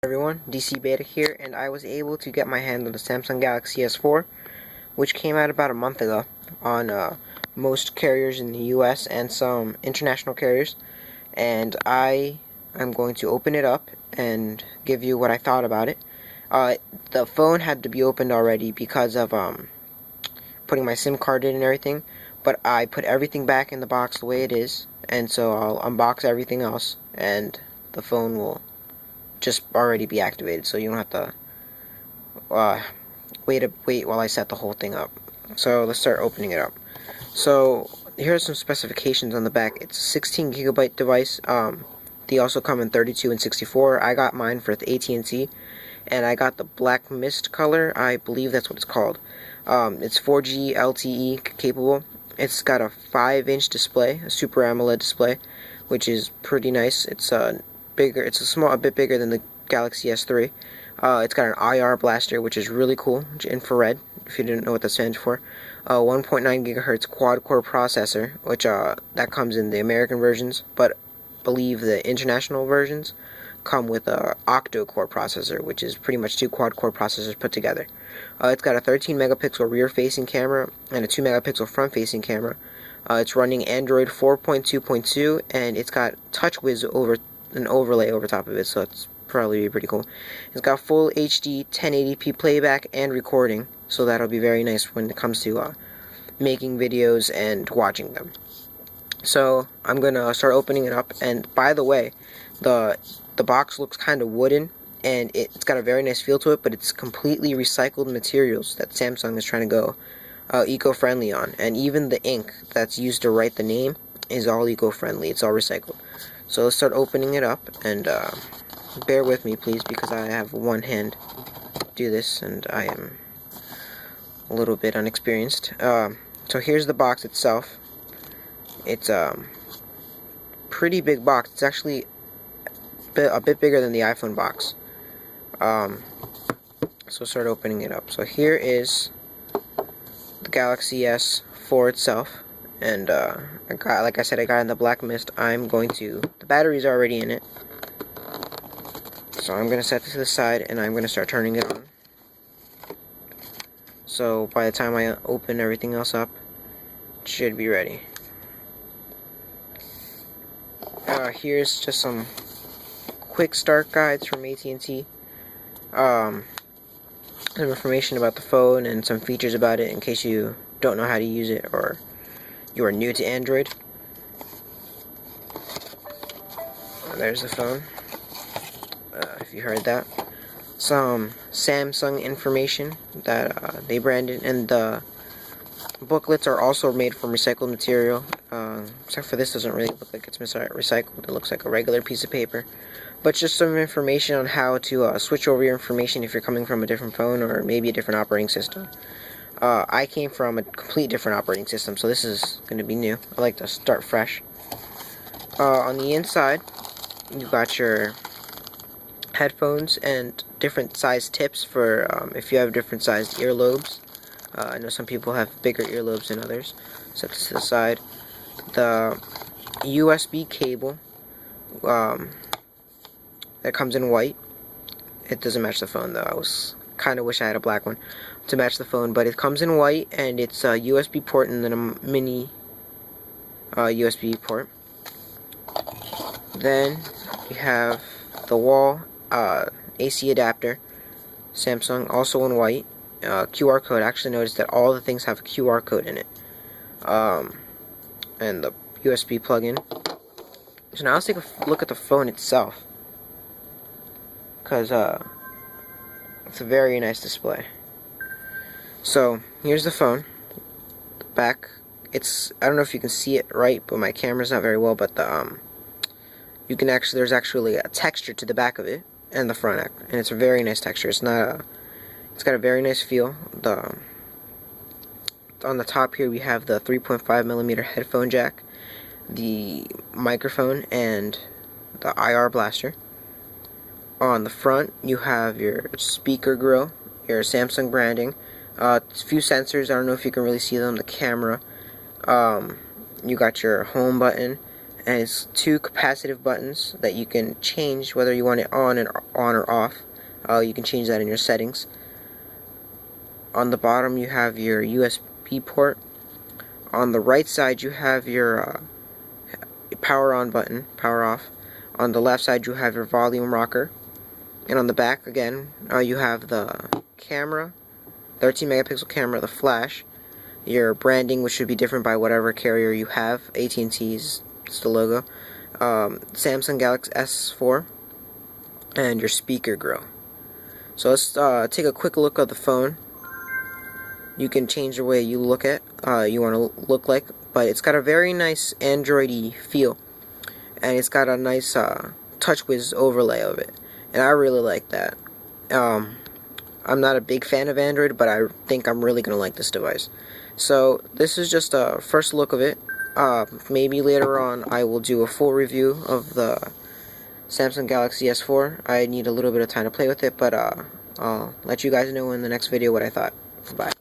Everyone, DC Beta here, and I was able to get my hand on the Samsung Galaxy S4, which came out about a month ago on most carriers in the US and some international carriers, and I am going to open it up and give you what I thought about it. The phone had to be opened already because of putting my SIM card in and everything, but I put everything back in the box the way it is, and so I'll unbox everything else, and the phone will just already be activated, so you don't have to wait while I set the whole thing up. So let's start opening it up. So here are some specifications on the back. It's a 16 gigabyte device. They also come in 32 and 64. I got mine for the AT&T, and I got the black mist color. I believe that's what it's called. It's 4G LTE capable. It's got a 5-inch display, a Super AMOLED display, which is pretty nice. It's bigger. It's a bit bigger than the Galaxy S3. It's got an IR blaster, which is really cool. Infrared, if you didn't know what that stands for. 1.9 gigahertz quad-core processor, which that comes in the American versions, but I believe the international versions come with a octo-core processor, which is pretty much two quad-core processors put together. It's got a 13 megapixel rear-facing camera and a 2 megapixel front-facing camera. It's running Android 4.2.2, and it's got TouchWiz an overlay over top of it, so it's probably pretty cool. It's got full HD 1080p playback and recording, so that'll be very nice when it comes to making videos and watching them. So I'm gonna start opening it up, and by the way, the box looks kind of wooden, and it's got a very nice feel to it, but it's completely recycled materials that Samsung is trying to go eco-friendly on, and even the ink that's used to write the name is all eco-friendly. It's all recycled. So let's start opening it up, and bear with me please, because I have one hand to do this and I am a little bit unexperienced. So here's the box itself. It's a pretty big box. It's actually a bit bigger than the iPhone box. So start opening it up. So here is the Galaxy S4 itself. And like I said, I got in the black mist. The battery's already in it, so I'm going to set this to the side, and I'm going to start turning it on. So by the time I open everything else up, it should be ready. Here's just some quick start guides from AT&T. Some information about the phone and some features about it in case you don't know how to use it or you are new to Android. There's the phone, if you heard that. Some Samsung information that they branded, and the booklets are also made from recycled material, except for this doesn't really look like it's recycled. It looks like a regular piece of paper. But just some information on how to switch over your information if you're coming from a different phone or maybe a different operating system. I came from a complete different operating system, so this is going to be new. I like to start fresh. On the inside, you got your headphones and different size tips for if you have different sized earlobes. I know some people have bigger earlobes than others. Set this to the side. The USB cable that comes in white. It doesn't match the phone though. I kind of wish I had a black one to match the phone, but it comes in white, and it's a USB port and then a mini USB port. Then we have the wall AC adapter, Samsung, also in white. QR code. I actually noticed that all the things have a QR code in it. And the USB plug-in. So now let's take a look at the phone itself, because it's a very nice display. So here's the phone. The back. I don't know if you can see it right, but my camera's not very well. But there's actually a texture to the back of it and the front, and it's a very nice texture. It's got a very nice feel. On the top here we have the 3.5mm headphone jack, the microphone, and the IR blaster. On the front you have your speaker grill, your Samsung branding, a few sensors. I don't know if you can really see them. The camera. You got your home button, and it's two capacitive buttons that you can change whether you want it on or off. You can change that in your settings. On the bottom you have your USB port. On the right side you have your power on button, power off. On the left side you have your volume rocker. And on the back again you have the camera, 13 megapixel camera, the flash, your branding, which should be different by whatever carrier you have. AT&T's, it's the logo, Samsung Galaxy S4, and your speaker grill. So let's take a quick look at the phone. You can change the way you look at you want to look like, but it's got a very nice Android-y feel, and it's got a nice TouchWiz overlay of it, and I really like that. I'm not a big fan of Android, but I think I'm really gonna like this device. So this is just a first look of it. Maybe later on I will do a full review of the Samsung Galaxy S4. I need a little bit of time to play with it, but I'll let you guys know in the next video what I thought. Bye.